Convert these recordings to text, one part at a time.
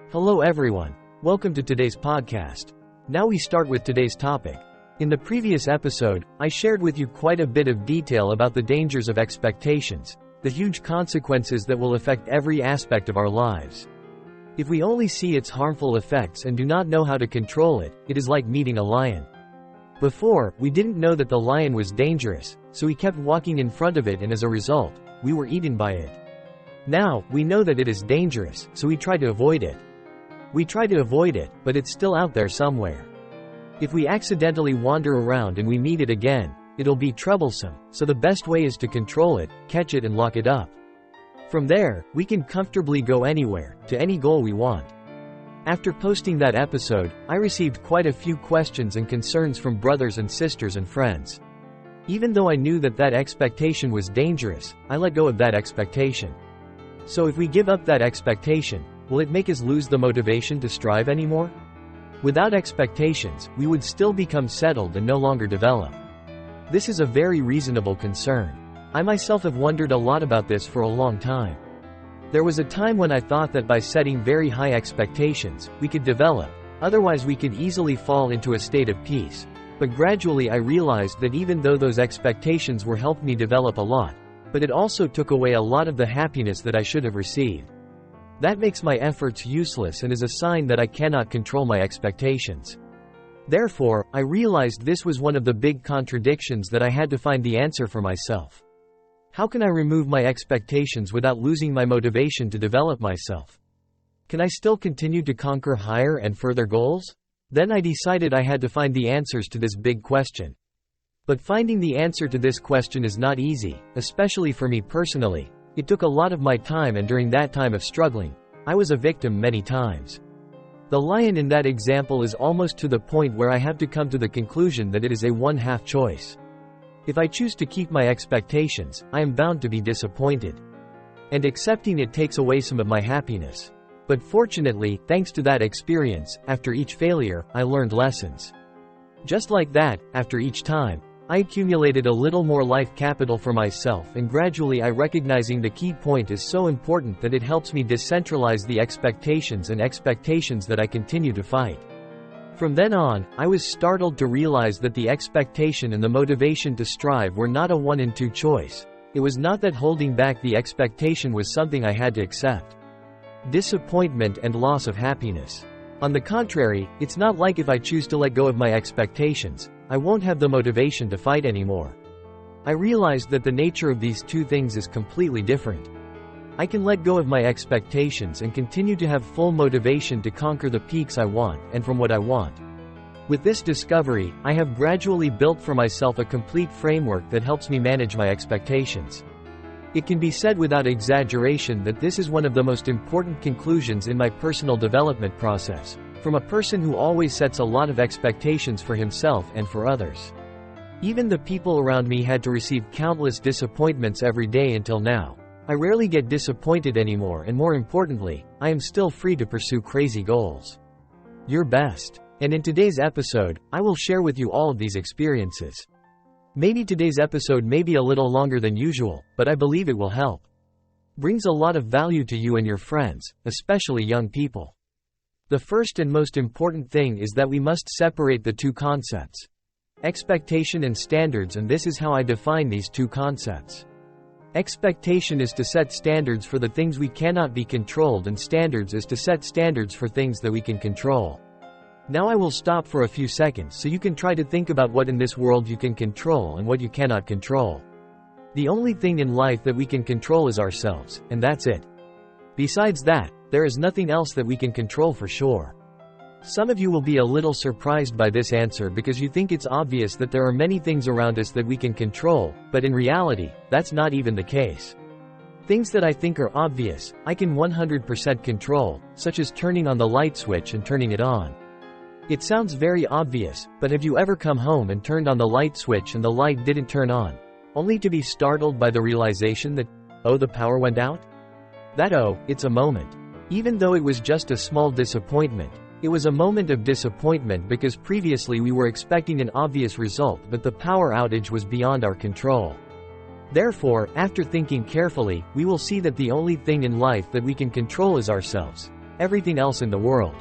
Hello everyone. Welcome to today's podcast. Now we start with today's topic. In the previous episode, I shared with you quite a bit of detail about the dangers of expectations, the huge consequences that will affect every aspect of our lives. If we only see its harmful effects and do not know how to control it, it is like meeting a lion. Before, we didn't know that the lion was dangerous, so we kept walking in front of it, and as a result, we were eaten by it. Now, we know that it is dangerous, so we try to avoid it. We try to avoid it, but it's still out there somewhere. If we accidentally wander around and we meet it again, it'll be troublesome, so the best way is to control it, catch it and lock it up. From there, we can comfortably go anywhere, to any goal we want. After posting that episode, I received quite a few questions and concerns from brothers and sisters and friends. Even though I knew that that expectation was dangerous, I let go of that expectation. So if we give up that expectation, will it make us lose the motivation to strive anymore? Without expectations, we would still become settled and no longer develop. This is a very reasonable concern. I myself have wondered a lot about this for a long time. There was a time when I thought that by setting very high expectations, we could develop, otherwise we could easily fall into a state of peace. But gradually I realized that even though those expectations were helped me develop a lot, but it also took away a lot of the happiness that I should have received. That makes my efforts useless and is a sign that I cannot control my expectations. Therefore, I realized this was one of the big contradictions that I had to find the answer for myself. How can I remove my expectations without losing my motivation to develop myself? Can I still continue to conquer higher and further goals? Then I decided I had to find the answers to this big question. But finding the answer to this question is not easy, especially for me personally. It took a lot of my time, and during that time of struggling, I was a victim many times. The lion in that example is almost to the point where I have to come to the conclusion that it is a one-half choice. If I choose to keep my expectations, I am bound to be disappointed. And accepting it takes away some of my happiness. But fortunately, thanks to that experience, after each failure, I learned lessons. Just like that, after each time, I accumulated a little more life capital for myself, and gradually I recognizing the key point is so important that it helps me decentralize the expectations that I continue to fight. From then on, I was startled to realize that the expectation and the motivation to strive were not a 1 and 2 choice. It was not that holding back the expectation was something I had to accept. Disappointment and loss of happiness. On the contrary, it's not like if I choose to let go of my expectations, I won't have the motivation to fight anymore. I realized that the nature of these two things is completely different. I can let go of my expectations and continue to have full motivation to conquer the peaks I want and from what I want. With this discovery, I have gradually built for myself a complete framework that helps me manage my expectations. It can be said without exaggeration that this is one of the most important conclusions in my personal development process, from a person who always sets a lot of expectations for himself and for others. Even the people around me had to receive countless disappointments every day until now. I rarely get disappointed anymore, and more importantly, I am still free to pursue crazy goals. Your best. And in today's episode, I will share with you all of these experiences. Maybe today's episode may be a little longer than usual, but I believe it will help. Brings a lot of value to you and your friends, especially young people. The first and most important thing is that we must separate the two concepts. Expectation and standards, and this is how I define these two concepts. Expectation is to set standards for the things we cannot be controlled, and standards is to set standards for things that we can control. Now I will stop for a few seconds so you can try to think about what in this world you can control and what you cannot control. The only thing in life that we can control is ourselves, and that's it. Besides that, there is nothing else that we can control for sure. Some of you will be a little surprised by this answer because you think it's obvious that there are many things around us that we can control, but in reality, that's not even the case. Things that I think are obvious, I can 100% control, such as turning on the light switch and turning it on. It sounds very obvious, but have you ever come home and turned on the light switch and the light didn't turn on, only to be startled by the realization that, oh, the power went out? It's a moment. Even though it was just a small disappointment, it was a moment of disappointment because previously we were expecting an obvious result, but the power outage was beyond our control. Therefore, after thinking carefully, we will see that the only thing in life that we can control is ourselves. everything else in the world.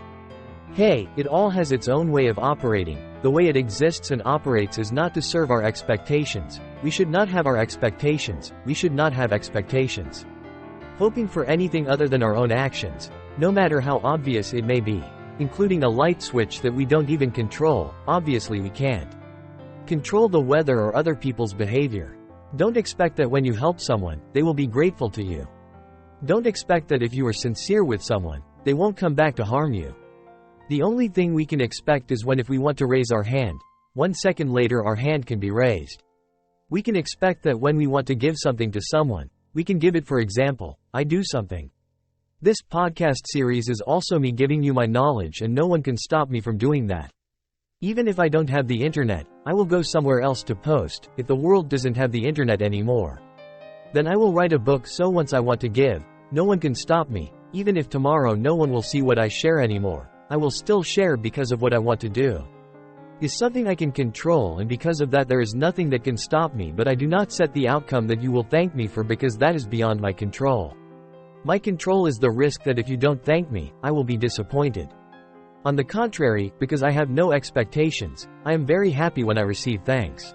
Hey, it all has its own way of operating. The way it exists and operates is not to serve our expectations. We should not have our expectations. We should not have expectations. Hoping for anything other than our own actions, no matter how obvious it may be, including a light switch that we don't even control. Obviously we can't control the weather or other people's behavior. Don't expect that when you help someone, they will be grateful to you. Don't expect that if you are sincere with someone, they won't come back to harm you. The only thing we can expect is when if we want to raise our hand, 1 second later our hand can be raised. We can expect that when we want to give something to someone, we can give it. For example, I do something. This podcast series is also me giving you my knowledge, and no one can stop me from doing that. Even if I don't have the internet, I will go somewhere else to post. If the world doesn't have the internet anymore, then I will write a book. So once I want to give, no one can stop me. Even if tomorrow no one will see what I share anymore, I will still share because of what I want to do is something I can control, and because of that there is nothing that can stop me. But I do not set the outcome that you will thank me for, because that is beyond my control. My control is the risk that if you don't thank me, I will be disappointed. On the contrary, because I have no expectations, I am very happy when I receive thanks.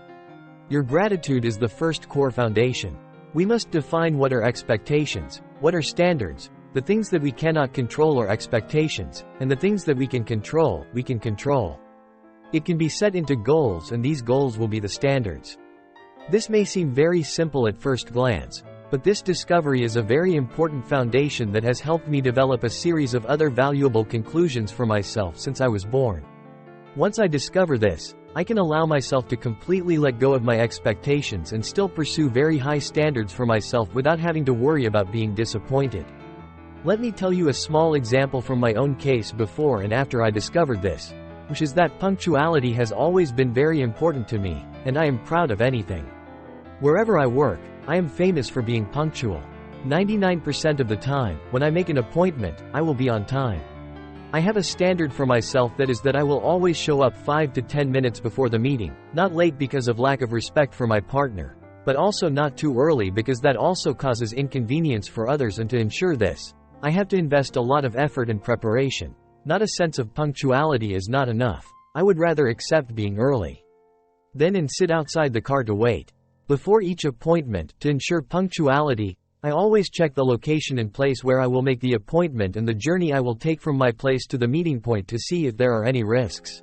Your gratitude is the first core foundation. We must define what are expectations, what are standards. The things that we cannot control are expectations, and the things that we can control, we can control. It can be set into goals, and these goals will be the standards. This may seem very simple at first glance, but this discovery is a very important foundation that has helped me develop a series of other valuable conclusions for myself since I was born. Once I discover this, I can allow myself to completely let go of my expectations and still pursue very high standards for myself without having to worry about being disappointed. Let me tell you a small example from my own case before and after I discovered this, which is that punctuality has always been very important to me, and I am proud of anything. Wherever I work, I am famous for being punctual. 99% of the time, when I make an appointment, I will be on time. I have a standard for myself, that is that I will always show up 5 to 10 minutes before the meeting, not late because of lack of respect for my partner, but also not too early because that also causes inconvenience for others, and to ensure this, I have to invest a lot of effort and preparation. Not a sense of punctuality is not enough. I would rather accept being early then and sit outside the car to wait. Before each appointment, to ensure punctuality, I always check the location and place where I will make the appointment and the journey I will take from my place to the meeting point to see if there are any risks.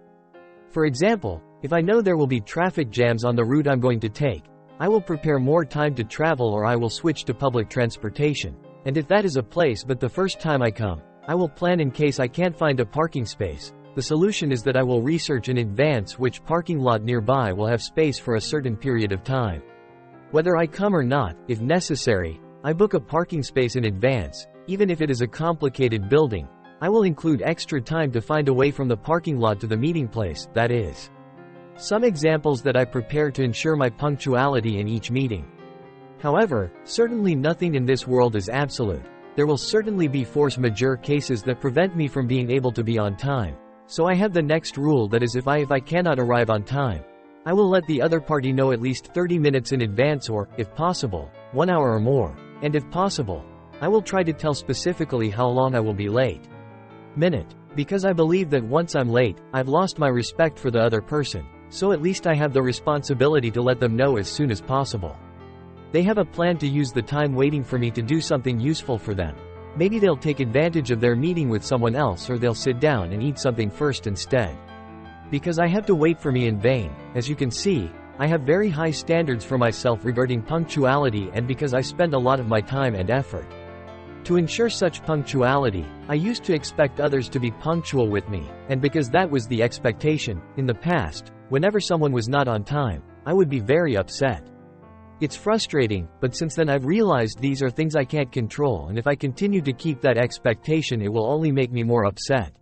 For example, if I know there will be traffic jams on the route I'm going to take, I will prepare more time to travel, or I will switch to public transportation. And if that is a place but the first time I come, I will plan in case I can't find a parking space. The solution is that I will research in advance which parking lot nearby will have space for a certain period of time. Whether I come or not, if necessary, I book a parking space in advance. Even if it is a complicated building, I will include extra time to find a way from the parking lot to the meeting place. That is some examples that I prepare to ensure my punctuality in each meeting. However, certainly nothing in this world is absolute. There will certainly be force majeure cases that prevent me from being able to be on time. So I have the next rule, that is if I cannot arrive on time, I will let the other party know at least 30 minutes in advance, or, if possible, 1 hour or more. And if possible, I will try to tell specifically how long I will be late. Minute. Because I believe that once I'm late, I've lost my respect for the other person. So at least I have the responsibility to let them know as soon as possible. They have a plan to use the time waiting for me to do something useful for them. Maybe they'll take advantage of their meeting with someone else, or they'll sit down and eat something first instead. Because I have to wait for me in vain. As you can see, I have very high standards for myself regarding punctuality, and because I spend a lot of my time and effort to ensure such punctuality, I used to expect others to be punctual with me, and because that was the expectation, in the past, whenever someone was not on time, I would be very upset. It's frustrating, but since then I've realized these are things I can't control, and if I continue to keep that expectation it will only make me more upset.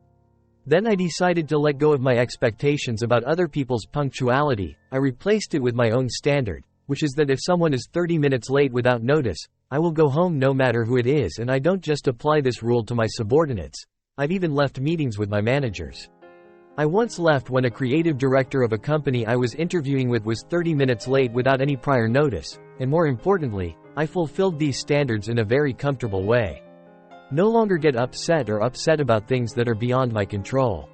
Then I decided to let go of my expectations about other people's punctuality. I replaced it with my own standard, which is that if someone is 30 minutes late without notice, I will go home no matter who it is. And I don't just apply this rule to my subordinates. I've even left meetings with my managers. I once left when a creative director of a company I was interviewing with was 30 minutes late without any prior notice, and more importantly, I fulfilled these standards in a very comfortable way. No longer get upset about things that are beyond my control.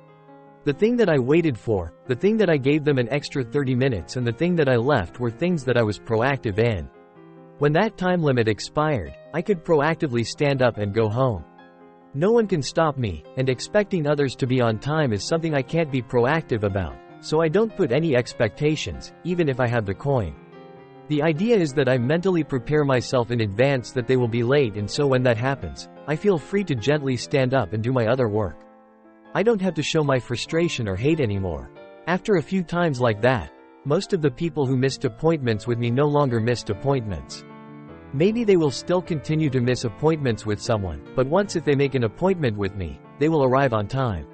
The thing that I waited for, the thing that I gave them an extra 30 minutes and the thing that I left were things that I was proactive in. When that time limit expired, I could proactively stand up and go home. No one can stop me, and expecting others to be on time is something I can't be proactive about, so I don't put any expectations, even if I have the coin. The idea is that I mentally prepare myself in advance that they will be late, and so when that happens, I feel free to gently stand up and do my other work. I don't have to show my frustration or hate anymore. After a few times like that, most of the people who missed appointments with me no longer missed appointments. Maybe they will still continue to miss appointments with someone, but once if they make an appointment with me, they will arrive on time.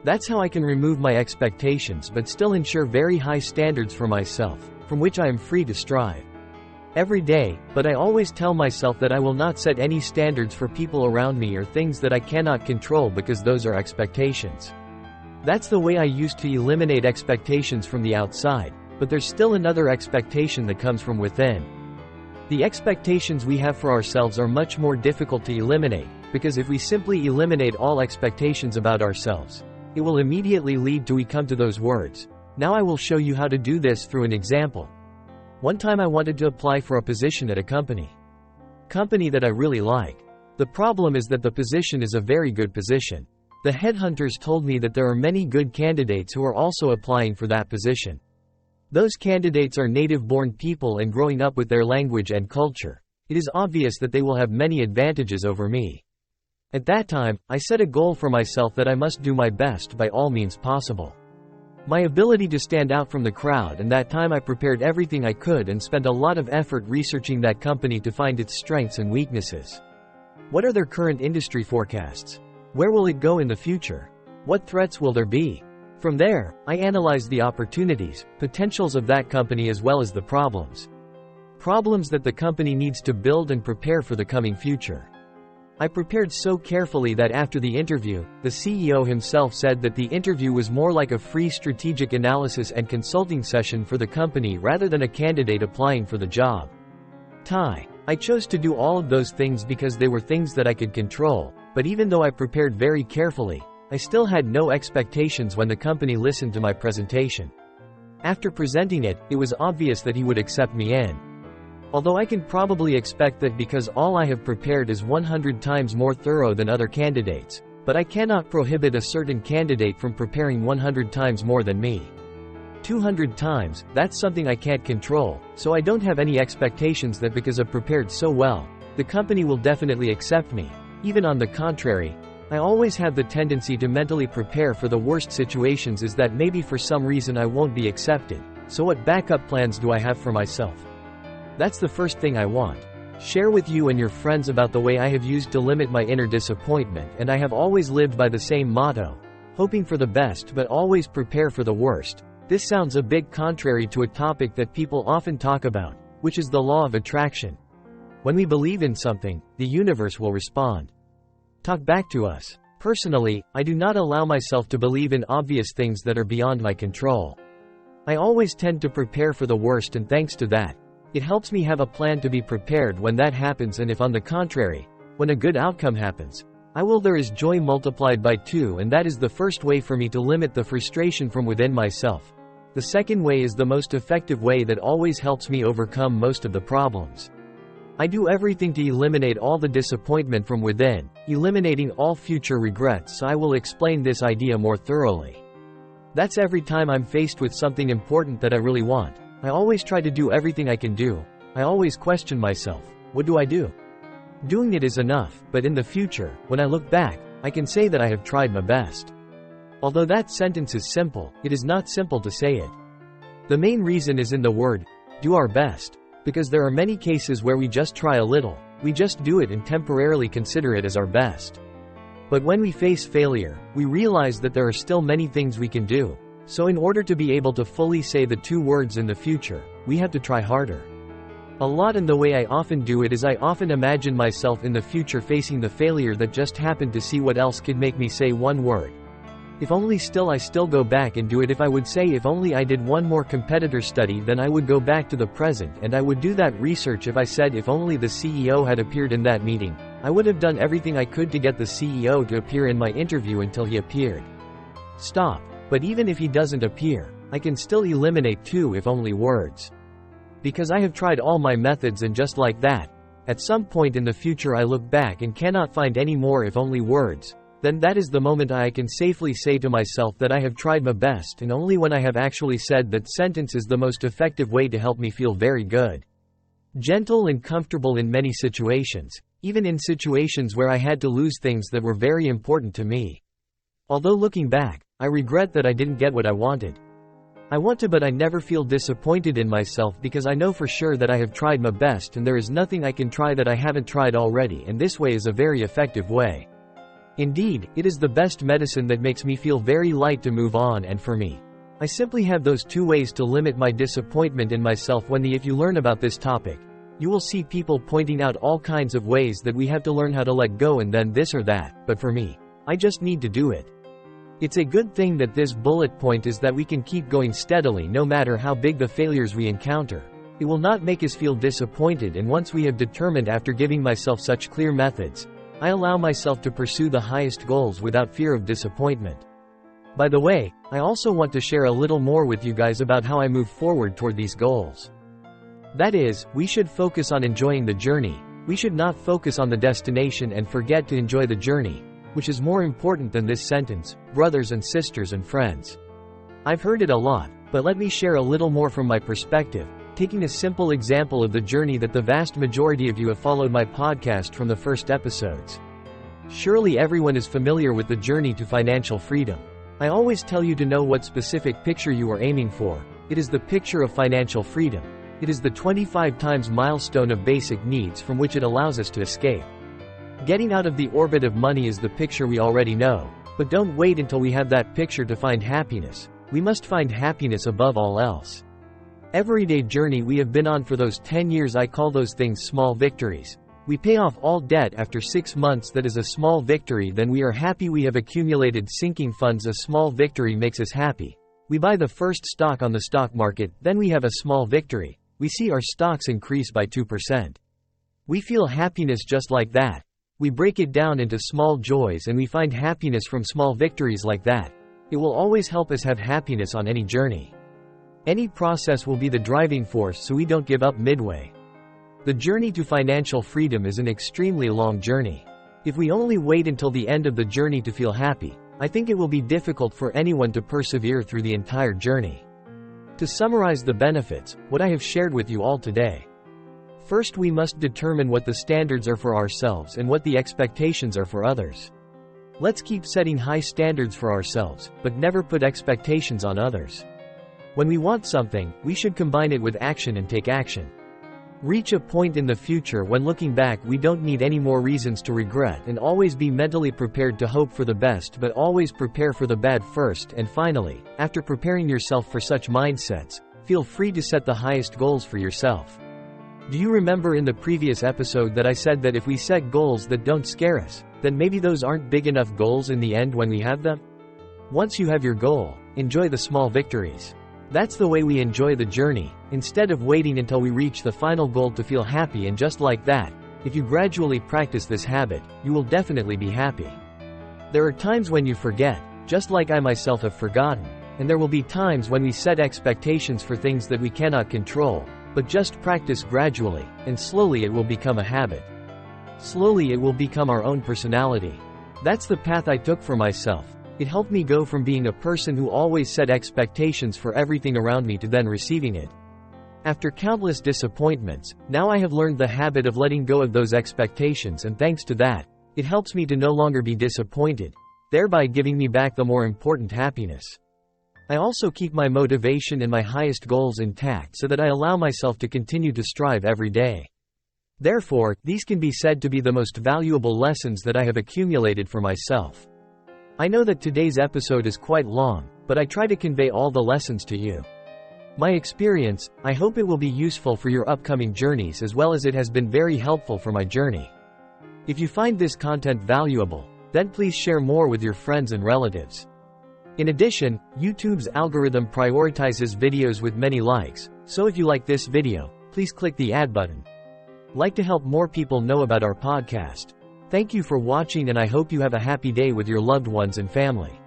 That's how I can remove my expectations but still ensure very high standards for myself, from which I am free to strive. Every day, but I always tell myself that I will not set any standards for people around me or things that I cannot control because those are expectations. That's the way I used to eliminate expectations from the outside, but there's still another expectation that comes from within. The expectations we have for ourselves are much more difficult to eliminate, because if we simply eliminate all expectations about ourselves, it will immediately lead to we come to those words. Now I will show you how to do this through an example. One time I wanted to apply for a position at a company that I really like. The problem is that the position is a very good position. The headhunters told me that there are many good candidates who are also applying for that position. Those candidates are native-born people and growing up with their language and culture. It is obvious that they will have many advantages over me. At that time, I set a goal for myself that I must do my best by all means possible. My ability to stand out from the crowd, and that time I prepared everything I could and spent a lot of effort researching that company to find its strengths and weaknesses. What are their current industry forecasts? Where will it go in the future? What threats will there be? From there, I analyzed the opportunities, potentials of that company as well as the problems. Problems that the company needs to build and prepare for the coming future. I prepared so carefully that after the interview, the CEO himself said that the interview was more like a free strategic analysis and consulting session for the company rather than a candidate applying for the job. I chose to do all of those things because they were things that I could control, but even though I prepared very carefully, I still had no expectations when the company listened to my presentation. After presenting it, it was obvious that he would accept me in. Although I can probably expect that because all I have prepared is 100 times more thorough than other candidates, but I cannot prohibit a certain candidate from preparing 100 times more than me. 200 times, that's something I can't control, so I don't have any expectations that because I've prepared so well, the company will definitely accept me. Even on the contrary, I always have the tendency to mentally prepare for the worst situations, is that maybe for some reason I won't be accepted, so what backup plans do I have for myself? That's the first thing I want. Share with you and your friends about the way I have used to limit my inner disappointment, and I have always lived by the same motto, hoping for the best but always prepare for the worst. This sounds a bit contrary to a topic that people often talk about, which is the law of attraction. When we believe in something, the universe will respond. Talk back to us. Personally, I do not allow myself to believe in obvious things that are beyond my control. I always tend to prepare for the worst, and thanks to that, it helps me have a plan to be prepared when that happens, and if on the contrary, when a good outcome happens, there is joy multiplied by 2, and that is the first way for me to limit the frustration from within myself. The second way is the most effective way that always helps me overcome most of the problems. I do everything to eliminate all the disappointment from within, eliminating all future regrets, so I will explain this idea more thoroughly. That's every time I'm faced with something important that I really want. I always try to do everything I can do. I always question myself, what do I do? Doing it is enough, but in the future, when I look back, I can say that I have tried my best. Although that sentence is simple, it is not simple to say it. The main reason is in the word, do our best, because there are many cases where we just try a little, we just do it and temporarily consider it as our best. But when we face failure, we realize that there are still many things we can do. So in order to be able to fully say the 2 words in the future, we have to try harder. A lot, and the way I often do it is I often imagine myself in the future facing the failure that just happened to see what else could make me say 1 word. If only I still go back and do it. If I would say if only I did 1 more competitor study, then I would go back to the present and I would do that research. If I said if only the CEO had appeared in that meeting, I would have done everything I could to get the CEO to appear in my interview until he appeared. Stop. But even if he doesn't appear, I can still eliminate 2 if only words. Because I have tried all my methods and just like that, at some point in the future I look back and cannot find any more if only words, then that is the moment I can safely say to myself that I have tried my best, and only when I have actually said that sentence is the most effective way to help me feel very good. Gentle and comfortable in many situations, even in situations where I had to lose things that were very important to me. Although looking back, I regret that I didn't get what I wanted. I want to, but I never feel disappointed in myself because I know for sure that I have tried my best and there is nothing I can try that I haven't tried already, and this way is a very effective way. Indeed, it is the best medicine that makes me feel very light to move on, and for me, I simply have those 2 ways to limit my disappointment in myself. If you learn about this topic, you will see people pointing out all kinds of ways that we have to learn how to let go and then this or that, but for me, I just need to do it. It's a good thing that this bullet point is that we can keep going steadily no matter how big the failures we encounter. It will not make us feel disappointed, and once we have determined, after giving myself such clear methods, I allow myself to pursue the highest goals without fear of disappointment. By the way, I also want to share a little more with you guys about how I move forward toward these goals. That is, we should focus on enjoying the journey. We should not focus on the destination and forget to enjoy the journey, which is more important than this sentence, brothers and sisters and friends. I've heard it a lot, but let me share a little more from my perspective, taking a simple example of the journey that the vast majority of you have followed my podcast from the first episodes. Surely everyone is familiar with the journey to financial freedom. I always tell you to know what specific picture you are aiming for. It is the picture of financial freedom. It is the 25 times milestone of basic needs from which it allows us to escape. Getting out of the orbit of money is the picture we already know, but don't wait until we have that picture to find happiness. We must find happiness above all else. Everyday journey we have been on for those 10 years, I call those things small victories. We pay off all debt after 6 months, that is a small victory. Then we are happy we have accumulated sinking funds, a small victory makes us happy. We buy the first stock on the stock market, then we have a small victory. We see our stocks increase by 2%. We feel happiness just like that. We break it down into small joys and we find happiness from small victories like that. It will always help us have happiness on any journey. Any process will be the driving force, so we don't give up midway. The journey to financial freedom is an extremely long journey. If we only wait until the end of the journey to feel happy, I think it will be difficult for anyone to persevere through the entire journey. To summarize the benefits, what I have shared with you all today. First, we must determine what the standards are for ourselves and what the expectations are for others. Let's keep setting high standards for ourselves, but never put expectations on others. When we want something, we should combine it with action and take action. Reach a point in the future when looking back we don't need any more reasons to regret, and always be mentally prepared to hope for the best, but always prepare for the bad first. And finally, after preparing yourself for such mindsets, feel free to set the highest goals for yourself. Do you remember in the previous episode that I said that if we set goals that don't scare us, then maybe those aren't big enough goals in the end when we have them? Once you have your goal, enjoy the small victories. That's the way we enjoy the journey, instead of waiting until we reach the final goal to feel happy. And just like that, if you gradually practice this habit, you will definitely be happy. There are times when you forget, just like I myself have forgotten, and there will be times when we set expectations for things that we cannot control, but just practice gradually, and slowly it will become a habit. Slowly it will become our own personality. That's the path I took for myself. It helped me go from being a person who always set expectations for everything around me to then receiving it. After countless disappointments, now I have learned the habit of letting go of those expectations, and thanks to that, it helps me to no longer be disappointed, thereby giving me back the more important happiness. I also keep my motivation and my highest goals intact so that I allow myself to continue to strive every day. Therefore, these can be said to be the most valuable lessons that I have accumulated for myself. I know that today's episode is quite long, but I try to convey all the lessons to you. My experience, I hope it will be useful for your upcoming journeys as well as it has been very helpful for my journey. If you find this content valuable, then please share more with your friends and relatives. In addition, YouTube's algorithm prioritizes videos with many likes, so if you like this video, please click the add button. Like to help more people know about our podcast. Thank you for watching, and I hope you have a happy day with your loved ones and family.